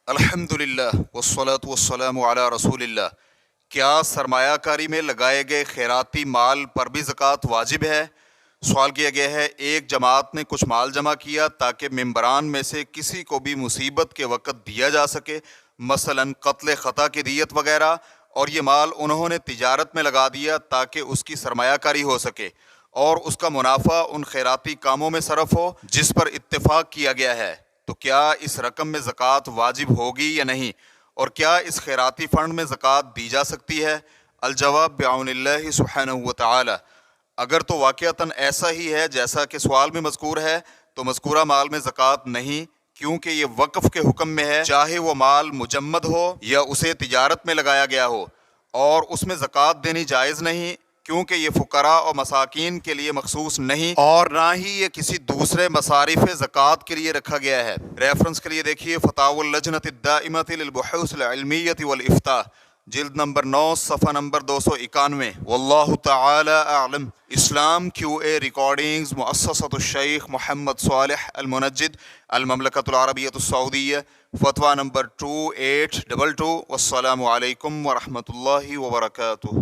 الحمدللہ والصلاة والسلام علی رسول اللہ۔ کیا سرمایہ کاری میں لگائے گئے خیراتی مال پر بھی زکوٰۃ واجب ہے؟ سوال کیا گیا ہے۔ ایک جماعت نے کچھ مال جمع کیا تاکہ ممبران میں سے کسی کو بھی مصیبت کے وقت دیا جا سکے، مثلا قتل خطا کی دیت وغیرہ، اور یہ مال انہوں نے تجارت میں لگا دیا تاکہ اس کی سرمایہ کاری ہو سکے اور اس کا منافع ان خیراتی کاموں میں صرف ہو جس پر اتفاق کیا گیا ہے۔ تو کیا اس رقم میں زکوٰۃ واجب ہوگی یا نہیں، اور کیا اس خیراتی فنڈ میں زکوٰۃ دی جا سکتی ہے؟ الجواب بعون اللہ سبحانہ وتعالی، اگر تو واقعتاً ایسا ہی ہے جیسا کہ سوال میں مذکور ہے تو مذکورہ مال میں زکوٰۃ نہیں، کیونکہ یہ وقف کے حکم میں ہے، چاہے وہ مال مجمد ہو یا اسے تجارت میں لگایا گیا ہو، اور اس میں زکوٰۃ دینی جائز نہیں، کیونکہ یہ فقراء اور مساکین کے لیے مخصوص نہیں، اور نہ ہی یہ کسی دوسرے مصارف زکوٰۃ کے لیے رکھا گیا ہے۔ ریفرنس کے لیے دیکھیے فتاوی اللجنۃ الدائمۃ للبحوث العلمیۃ والافتاء، جلد نمبر 9 صفحہ نمبر 291۔ واللہ تعالی اعلم۔ اسلام QA ریکارڈنگز، مؤسسۃ الشیخ محمد صالح المنجد، المملکۃ العربیۃ السعودیہ، فتویٰ نمبر 2822۔ والسلام علیکم ورحمۃ اللہ وبرکاتہ۔